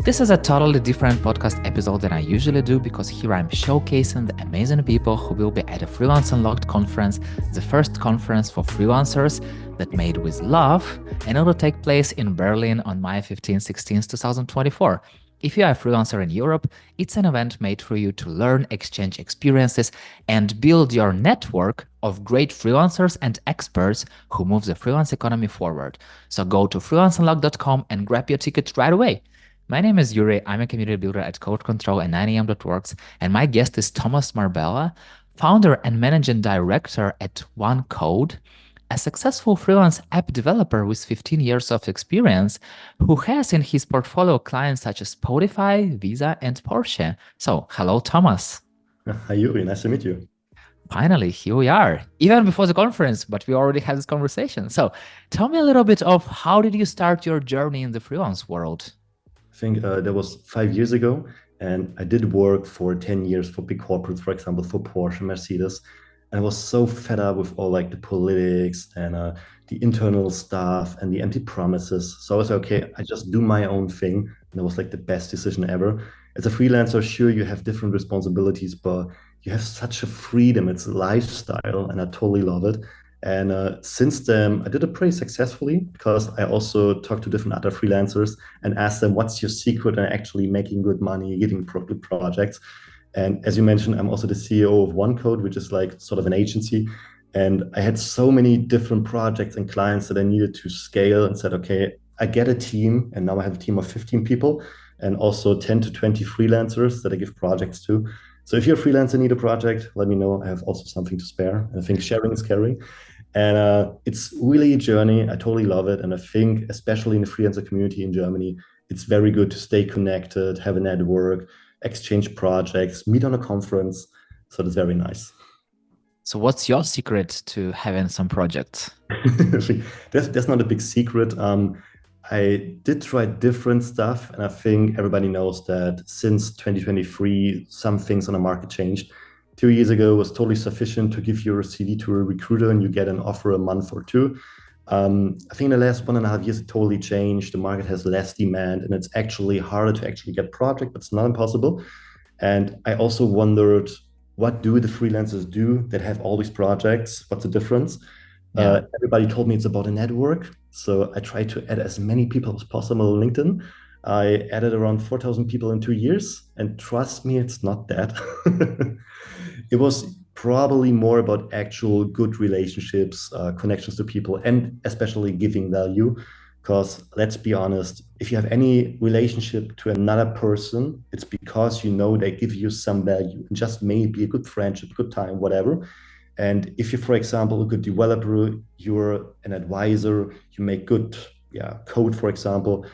This is a totally different podcast episode than I usually do because here I'm showcasing the amazing people who will be at the Freelance Unlocked Conference, the first conference for freelancers that made with love, and it will take place in Berlin on May 15-16, 2024. If you are a freelancer in Europe, it's an event made for you to learn, exchange experiences, and build your network of great freelancers and experts who move the freelance economy forward. So go to freelanceunlocked.com and grab your ticket right away. My name is Yuri. I'm a community builder at Code Control and 9am.works, and my guest is Thomas Marbella, founder and managing director at OneCode, a successful freelance app developer with 15 years of experience, who has in his portfolio clients such as Spotify, Visa, and Porsche. So, hello, Thomas. Hi, Yuri. Nice to meet you. Finally, here we are, even before the conference, but we already had this conversation. So, tell me a little bit of how did you start your journey in the freelance world? I think that was 5 years ago, and I did work for 10 years for big corporates, for example, for Porsche, Mercedes. And I was so fed up with all like the politics and the internal stuff and the empty promises. So I was like, okay, I just do my own thing. And it was like the best decision ever. As a freelancer, sure, you have different responsibilities, but you have such a freedom. It's a lifestyle, and I totally love it. And since then, I did it pretty successfully because I also talked to different other freelancers and asked them, what's your secret in actually making good money, getting good projects? And as you mentioned, I'm also the CEO of OneCode, which is like sort of an agency. And I had so many different projects and clients that I needed to scale and said, okay, I get a team. And now I have a team of 15 people and also 10 to 20 freelancers that I give projects to. So if you're a freelancer and need a project, let me know. I have also something to spare. I think sharing is caring. And it's really a journey. I totally love it. And I think, especially in the freelancer community in Germany, it's very good to stay connected, have a network, exchange projects, meet on a conference. So that's very nice. So what's your secret to having some projects? That's not a big secret. I did try different stuff, and I think everybody knows that since 2023, some things on the market changed. 2 years ago, it was totally sufficient to give your CV to a recruiter and you get an offer a month or two. I think in the last 1.5 years, it totally changed. The market has less demand, and it's actually harder to actually get project, but it's not impossible. And I also wondered, what do the freelancers do that have all these projects? What's the difference? Everybody told me it's about a network. So I tried to add as many people as possible on LinkedIn. I added around 4,000 people in 2 years. And trust me, it's not that. It was probably more about actual good relationships, connections to people, and especially giving value. Because let's be honest, if you have any relationship to another person, it's because you know they give you some value, just maybe a good friendship, good time, whatever. And if you're, for example, a good developer, you're an advisor, you make good code, for example.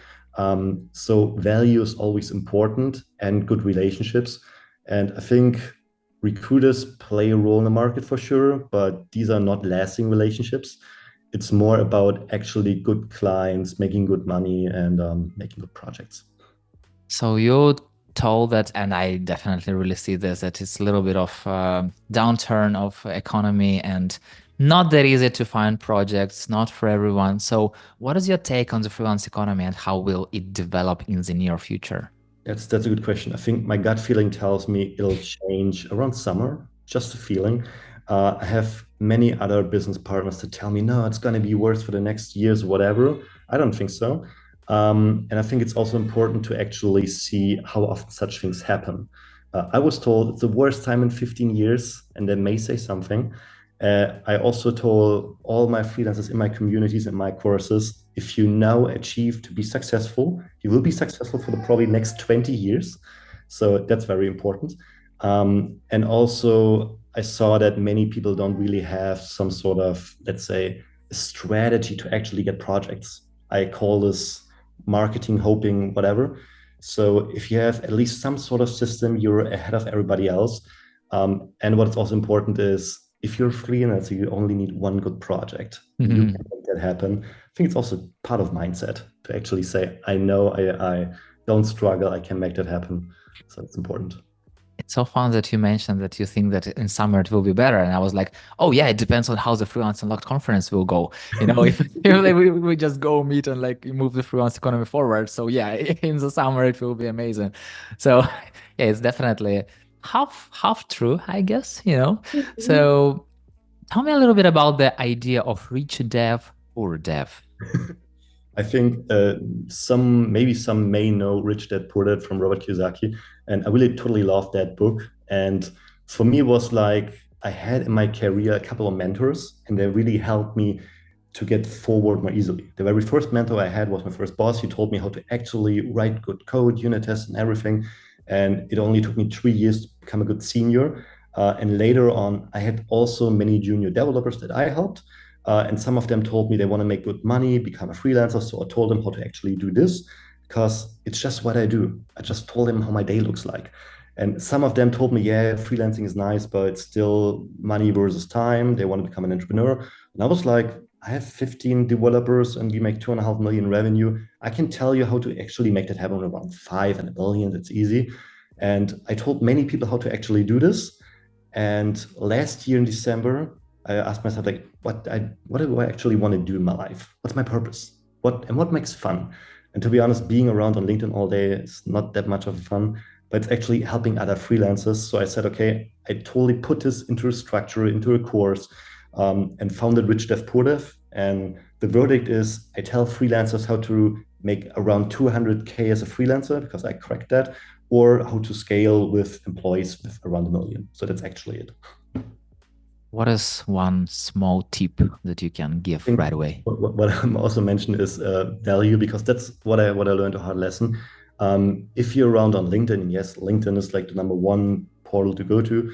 So value is always important and good relationships. And I think recruiters play a role in the market for sure, but these are not lasting relationships. It's more about actually good clients, making good money and making good projects. So you told that, and I definitely really see this, that it's a little bit of downturn of economy and not that easy to find projects, not for everyone. So what is your take on the freelance economy and how will it develop in the near future? That's a good question. I think my gut feeling tells me it'll change around summer, just a feeling. I have many other business partners that tell me, no, it's going to be worse for the next years, whatever. I don't think so. And I think it's also important to actually see how often such things happen. I was told it's the worst time in 15 years, and they may say something. I also told all my freelancers in my communities and my courses, if you now achieve to be successful, you will be successful for the probably next 20 years. So that's very important. And also, I saw that many people don't really have some sort of, let's say, a strategy to actually get projects. I call this marketing, hoping, whatever. So if you have at least some sort of system, you're ahead of everybody else. And what's also important is if you're a freelancer, you only need one good project. You can make that happen. I think it's also part of mindset to actually say, I know I don't struggle, I can make that happen. So it's important. It's so fun that you mentioned that you think that in summer it will be better. And I was like, oh yeah, it depends on how the Freelance Unlocked conference will go. If like, we just go meet and like move the freelance economy forward. So yeah, in the summer it will be amazing. So yeah, it's definitely half true, I guess. So tell me a little bit about the idea of rich dev, poor dev. I think maybe some may know Rich Dad Poor Dad from Robert Kiyosaki, and I really totally love that book. And for me, it was like I had in my career a couple of mentors, and they really helped me to get forward more easily. The very first mentor I had was my first boss. He told me how to actually write good code, unit tests, and everything. And it only took me 3 years to become a good senior. And later on, I had also many junior developers that I helped. And some of them told me they want to make good money, become a freelancer. So I told them how to actually do this because it's just what I do. I just told them how my day looks like. And some of them told me, yeah, freelancing is nice, but it's still money versus time. They want to become an entrepreneur. And I was like, I have 15 developers and we make 2.5 million revenue. I can tell you how to actually make that happen around 5 and 1 million. It's easy. And I told many people how to actually do this. And last year in December, I asked myself, like, what do I actually want to do in my life? What's my purpose? What makes fun? And to be honest, being around on LinkedIn all day is not that much of fun, but it's actually helping other freelancers. So I said, okay, I totally put this into a structure, into a course, and founded RichDevPoorDev. And the verdict is I tell freelancers how to make around 200K as a freelancer because I cracked that, or how to scale with employees with around 1 million. So that's actually it. What is one small tip that you can I give think right away? what I'm also mentioned is value because that's what I learned a hard lesson. If you're around on LinkedIn, and yes, LinkedIn is like the number one portal to go to.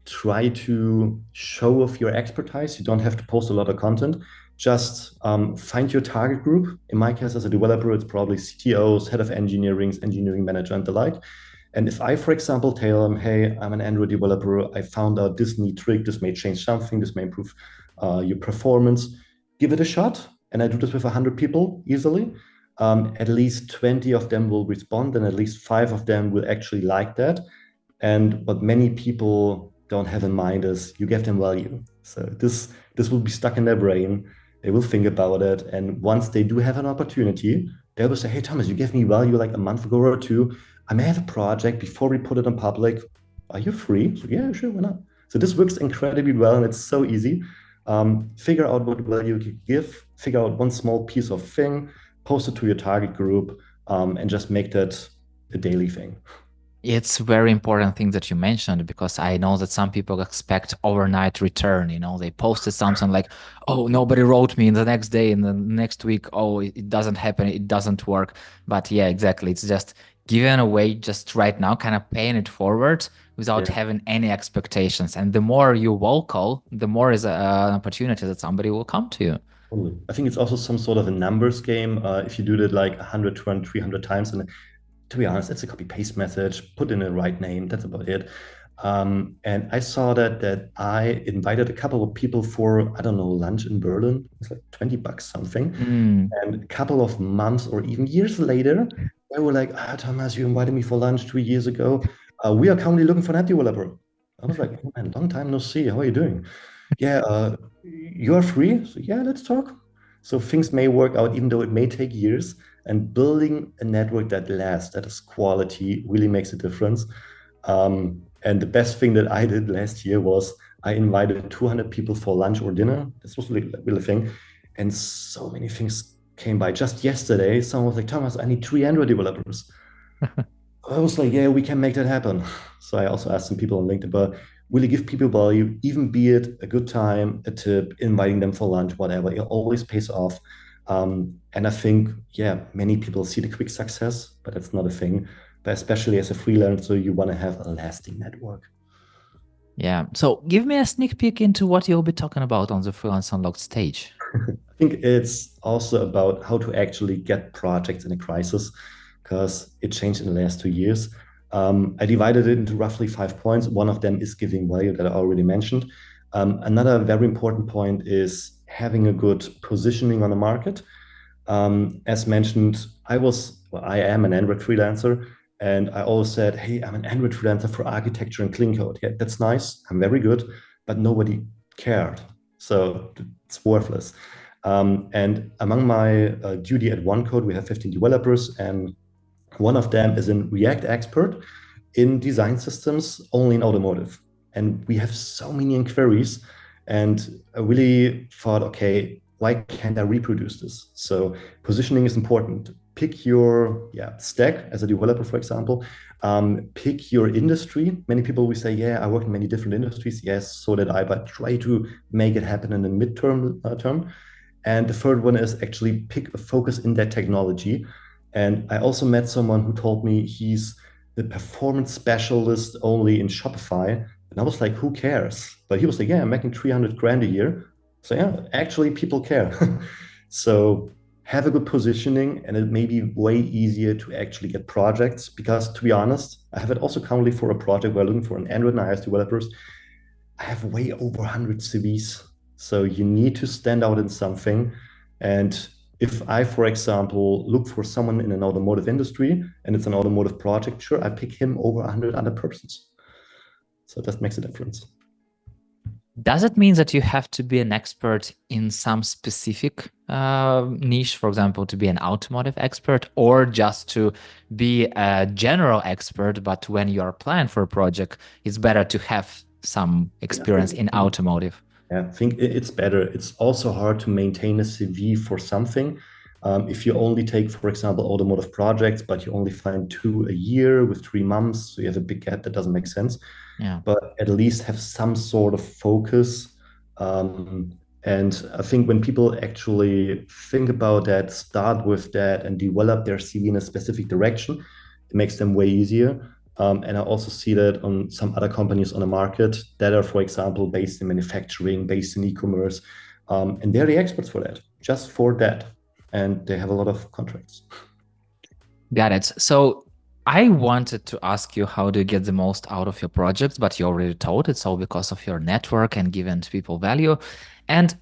Try to show off your expertise. You don't have to post a lot of content. Just find your target group. In my case, as a developer, it's probably CTOs, head of engineering, engineering manager, and the like. And if I, for example, tell them, hey, I'm an Android developer, I found out this neat trick, this may change something, this may improve your performance, give it a shot. And I do this with 100 people easily. At least 20 of them will respond, and at least 5 of them will actually like that. And what many people don't have in mind is you give them value. So this will be stuck in their brain. They will think about it. And once they do have an opportunity, they will say, hey, Thomas, you gave me value like a month ago or two. I may have a project before we put it on public. Are you free? So yeah, sure, why not? So this works incredibly well and it's so easy. Figure out what value you can give, figure out one small piece of thing, post it to your target group, and just make that a daily thing. It's very important thing that you mentioned because I know that some people expect overnight return. They posted something like, oh, nobody wrote me in the next day, in the next week. Oh, it doesn't happen. It doesn't work. But yeah, exactly. It's just giving away just right now, kind of paying it forward without Yeah. having any expectations. And the more you vocal, the more is an opportunity that somebody will come to you. Totally. I think it's also some sort of a numbers game. If you do that like 100, 200, 300 times, and to be honest, it's a copy paste message, put in the right name. That's about it. And I saw that I invited a couple of people for, I don't know, lunch in Berlin. It's like $20 something. Mm. And a couple of months or even years later, they were like, Thomas, you invited me for lunch 2 years ago. We are currently looking for an app developer. I was like, oh man, long time no see. How are you doing? Yeah, you are free. So yeah, let's talk. So things may work out, even though it may take years. And building a network that lasts, that is quality, really makes a difference. And the best thing that I did last year was I invited 200 people for lunch or dinner. This was really a thing. And so many things came by. Just yesterday, someone was like, Thomas, I need 3 Android developers. I was like, yeah, we can make that happen. So I also asked some people on LinkedIn, but really give people value, even be it a good time, a tip, inviting them for lunch, whatever. It always pays off. And I think, yeah, many people see the quick success, but that's not a thing. But especially as a freelancer, you want to have a lasting network. Yeah. So give me a sneak peek into what you'll be talking about on the Freelance Unlocked stage. I think it's also about how to actually get projects in a crisis because it changed in the last 2 years. I divided it into roughly 5 points. One of them is giving value that I already mentioned. Another very important point is having a good positioning on the market. As mentioned, I am an Android freelancer, And I always said, hey, I'm an Android freelancer for architecture and clean code. Yeah, that's nice. I'm very good, but nobody cared. So it's worthless. And among my duty at OneCode, we have 15 developers, and one of them is a React expert in design systems, only in automotive. And we have so many inquiries. And I really thought, okay, why can't I reproduce this? So positioning is important. Pick your stack as a developer, for example. Pick your industry. Many people will say, yeah, I work in many different industries. Yes, so did I, but try to make it happen in the midterm term. And the third one is actually pick a focus in that technology. And I also met someone who told me he's the performance specialist only in Shopify. And I was like, who cares? But he was like, yeah, I'm making 300 grand a year. So yeah, actually people care. So have a good positioning, and it may be way easier to actually get projects, because to be honest, I have it also currently for a project we're looking for an Android and iOS developers. I have way over 100 CVs. So you need to stand out in something. And if I, for example, look for someone in an automotive industry and it's an automotive project, sure, I pick him over 100 other persons. So that makes a difference. Does it mean that you have to be an expert in some specific niche, for example, to be an automotive expert, or just to be a general expert, but when you are applying for a project, it's better to have some experience in automotive? Yeah, I think it's better. It's also hard to maintain a CV for something. If you only take, for example, automotive projects, but you only find 2 a year with 3 months, so you have a big gap, that doesn't make sense. Yeah. But at least have some sort of focus. And I think when people actually think about that, start with that, and develop their CV in a specific direction, it makes them way easier. And I also see that on some other companies on the market that are, for example, based in manufacturing, based in e-commerce, and they're the experts for that, just for that. And they have a lot of contracts. Got it. So I wanted to ask you, how do you get the most out of your projects? But you already told it's all because of your network and giving people value. And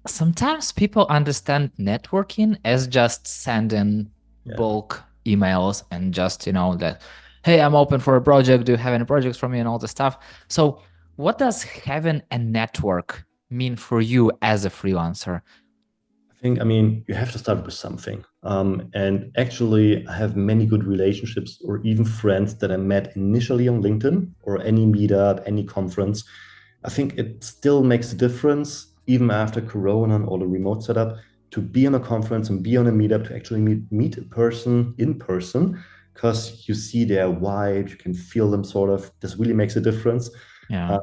sometimes people understand networking as just sending bulk emails and just, that, hey, I'm open for a project. Do you have any projects for me and all the stuff? So what does having a network mean for you as a freelancer? I mean, you have to start with something. And actually, I have many good relationships or even friends that I met initially on LinkedIn or any meetup, any conference. I think it still makes a difference, even after Corona or the remote setup, to be on a conference and be on a meetup, to actually meet a person in person, because you see their vibe, you can feel them sort of. This really makes a difference. Yeah.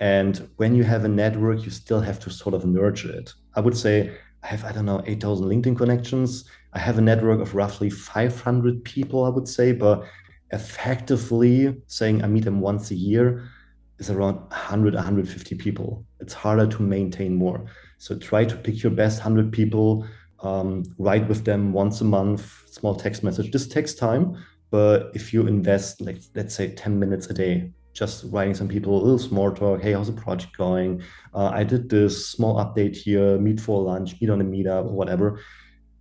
And when you have a network, you still have to sort of nurture it. I would say I have, I don't know, 8,000 LinkedIn connections. I have a network of roughly 500 people, I would say, but effectively saying I meet them once a year is around 100, 150 people. It's harder to maintain more. So try to pick your best 100 people, write with them once a month, small text message. This takes time, but if you invest, like, let's say 10 minutes a day, just writing some people a little small talk. Hey, how's the project going? I did this small update here, meet for lunch, meet on a meetup, or whatever.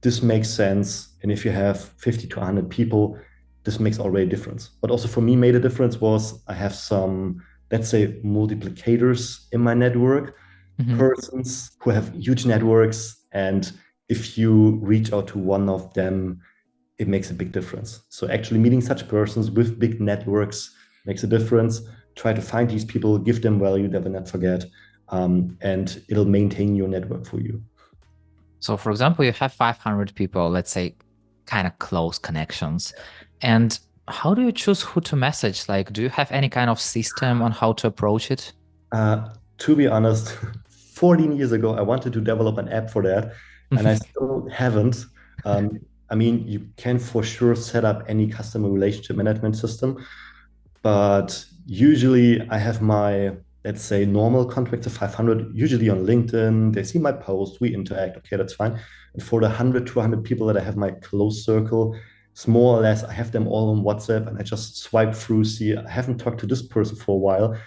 This makes sense. And if you have 50 to 100 people, this makes already a difference. But also for me, made a difference was I have some, let's say, multiplicators in my network, persons who have huge networks. And if you reach out to one of them, it makes a big difference. So actually meeting such persons with big networks makes a difference. Try to find these people, give them value, never not forget, and it'll maintain your network for you. So for example, you have 500 people, let's say, kind of close connections. And how do you choose who to message? Like, do you have any kind of system on how to approach it? To be honest, 14 years ago, I wanted to develop an app for that, and I still haven't. I mean, you can for sure set up any customer relationship management system, but usually I have my, let's say, normal contacts of 500, usually on LinkedIn. They see my post, we interact. Okay, that's fine. And for the 100, 200 people that I have my close circle, it's more or less, I have them all on WhatsApp, and I just swipe through, see, I haven't talked to this person for a while.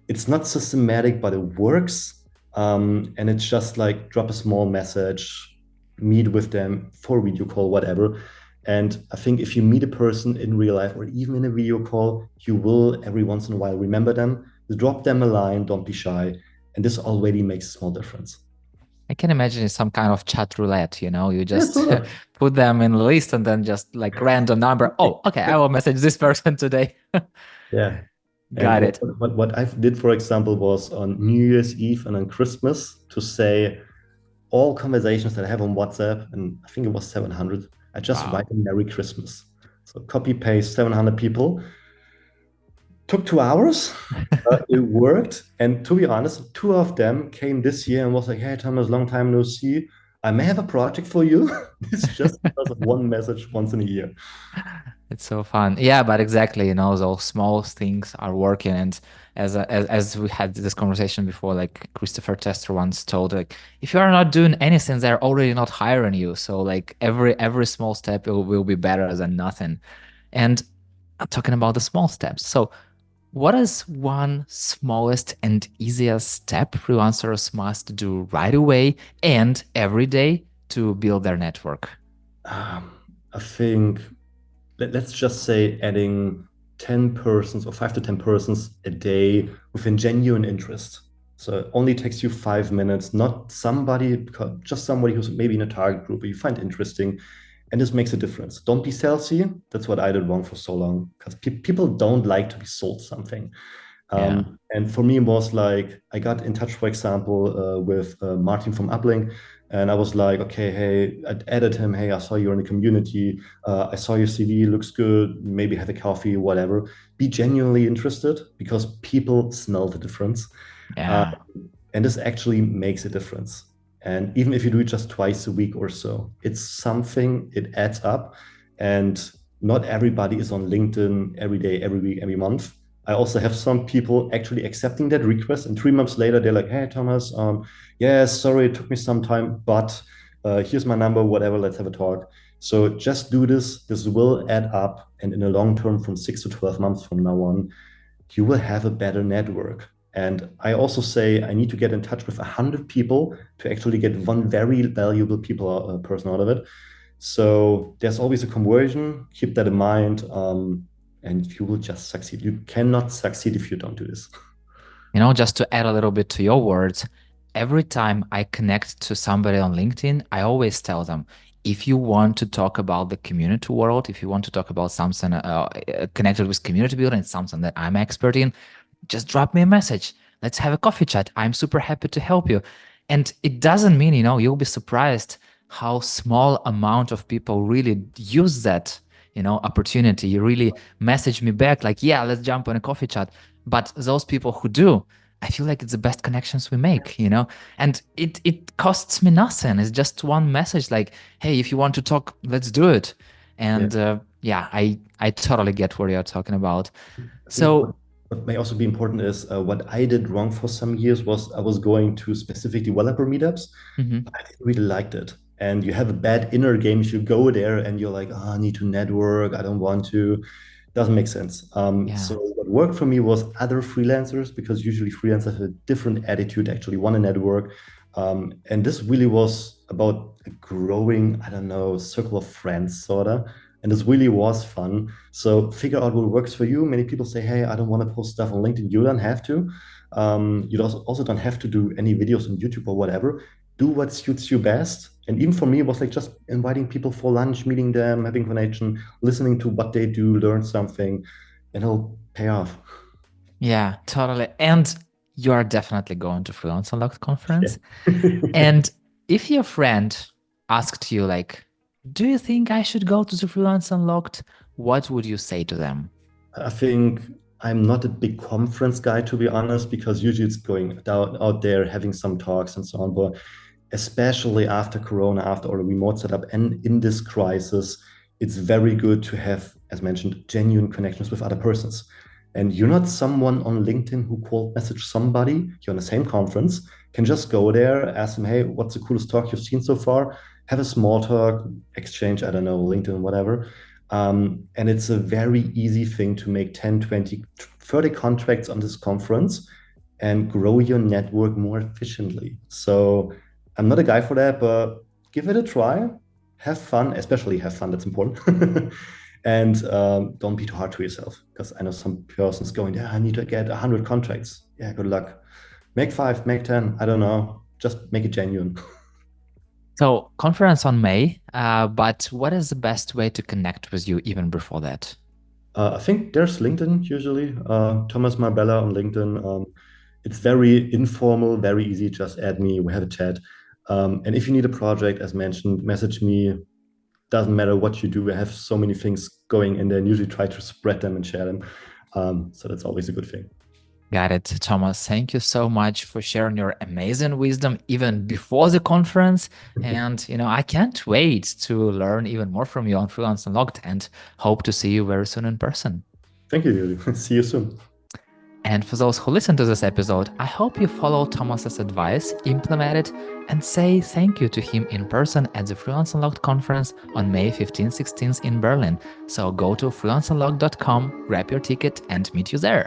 It's not systematic, but it works. And it's just like drop a small message, meet with them for a video call, whatever. And I think if you meet a person in real life or even in a video call, you will every once in a while remember them. Drop them a line, don't be shy. And this already makes a small difference. I can imagine it's some kind of chat roulette, you Yeah, just sort of. put them in the list and then just like random number. Oh, okay, I will message this person today. Yeah. And Got it. what I did, for example, was on New Year's Eve and on Christmas to say all conversations that I have on WhatsApp, and I think it was 700, I just write Wow. a Merry Christmas. So copy paste 700 people. Took 2 hours. It worked. And to be honest, two of them came this year and was like, hey, Thomas, long time no see. I may have a project for you. It's just because of one message once in a year. It's so fun. Yeah, but exactly, those small things are working. And as we had this conversation before, like Christopher Tester once told, like if you are not doing anything, they're already not hiring you. So like every small step will be better than nothing. And I'm talking about the small steps. So what is one smallest and easiest step freelancers must do right away and every day to build their network? Um, I think let's just say adding 10 persons or 5 to 10 persons a day with a genuine interest. So it only takes you 5 minutes, not somebody, just somebody who's maybe in a target group or you find interesting. And this makes a difference. Don't be salesy. That's what I did wrong for so long because people don't like to be sold something. Yeah. And for me, it was like I got in touch, for example, with Martin from Uplink, and I was like, okay, hey, I added him. Hey, I saw you in the community. I saw your CV, looks good. Maybe have a coffee, whatever. Be genuinely interested because people smell the difference, uh, Yeah. and this actually makes a difference. And even if you do it just twice a week or so, it's something. It adds up, and not everybody is on LinkedIn every day, every week, every month. I also have some people actually accepting that request, and 3 months later, they're like, "Hey, Thomas, yeah, sorry, it took me some time, but here's my number, whatever, let's have a talk." So just do this. This will add up, and in the long term, from 6 to 12 months from now on, you will have a better network. And I also say I need to get in touch with 100 people to actually get one very valuable person out of it. So there's always a conversion. Keep that in mind. And you will just succeed. You cannot succeed if you don't do this. Just to add a little bit to your words, every time I connect to somebody on LinkedIn, I always tell them, if you want to talk about the community world, if you want to talk about something connected with community building, something that I'm expert in, just drop me a message. Let's have a coffee chat. I'm super happy to help you. And it doesn't mean, you'll be surprised how small amount of people really use that, opportunity. You really message me back like, yeah, let's jump on a coffee chat. But those people who do, I feel like it's the best connections we make. And it costs me nothing. It's just one message like, hey, if you want to talk, let's do it. Yeah. And yeah, I totally get what you're talking about. I think what, So, what may also be important is what I did wrong for some years was I was going to specific developer meetups. mhm. I didn't really liked it. And you have a bad inner game if you go there and you're like, oh, I need to network. I don't want to. Doesn't make sense. So Yeah. what worked for me was other freelancers because usually freelancers have a different attitude, actually want to network. And this really was about a growing, I don't know, circle of friends, sort of. And this really was fun. So figure out what works for you. Many people say, hey, I don't want to post stuff on LinkedIn. You don't have to. You also don't have to do any videos on YouTube or whatever. Do what suits you best. And even for me, it was like just inviting people for lunch, meeting them, having connection, listening to what they do, learn something, and it'll pay off. Yeah, totally. And you are definitely going to Freelance Unlocked Yeah. Conference. And if your friend asked you, like, do you think I should go to the Freelance Unlocked? What would you say to them? I think I'm not a big conference guy, to be honest, because usually it's going out there, having some talks and so on. But especially after Corona, after all the remote setup, and in this crisis, it's very good to have, as mentioned, genuine connections with other persons. And you're not someone on LinkedIn who cold message somebody, you're on the same conference, can just go there, ask them, hey, what's the coolest talk you've seen so far? Have a small talk, exchange, I don't know, LinkedIn, whatever. And it's a very easy thing to make 10, 20, 30 contracts on this conference and grow your network more efficiently. So I'm not a guy for that, but give it a try. have fun, especially have fun. That's important. And don't be too hard to yourself, because I know some persons going, yeah, I need to get 100 contracts. Yeah, good luck. Make 5, make 10. I don't know. Just make it genuine. So conference on May, but what is the best way to connect with you even before that? I think there's LinkedIn usually. Thomas Marbella on LinkedIn. It's very informal, very easy. Just add me. We have a chat. And if you need a project, as mentioned, message me. Doesn't matter what you do. I have so many things going in there, and usually try to spread them and share them. So that's always a good thing. Got it, Thomas. Thank you so much for sharing your amazing wisdom even before the conference. And, I can't wait to learn even more from you on Freelance Unlocked and hope to see you very soon in person. Thank you, Yuri. See you soon. And for those who listen to this episode, I hope you follow Thomas's advice, implement it, and say thank you to him in person at the Freelance Unlocked Conference on May 15th, 16th in Berlin. So go to freelanceunlocked.com, grab your ticket, and meet you there.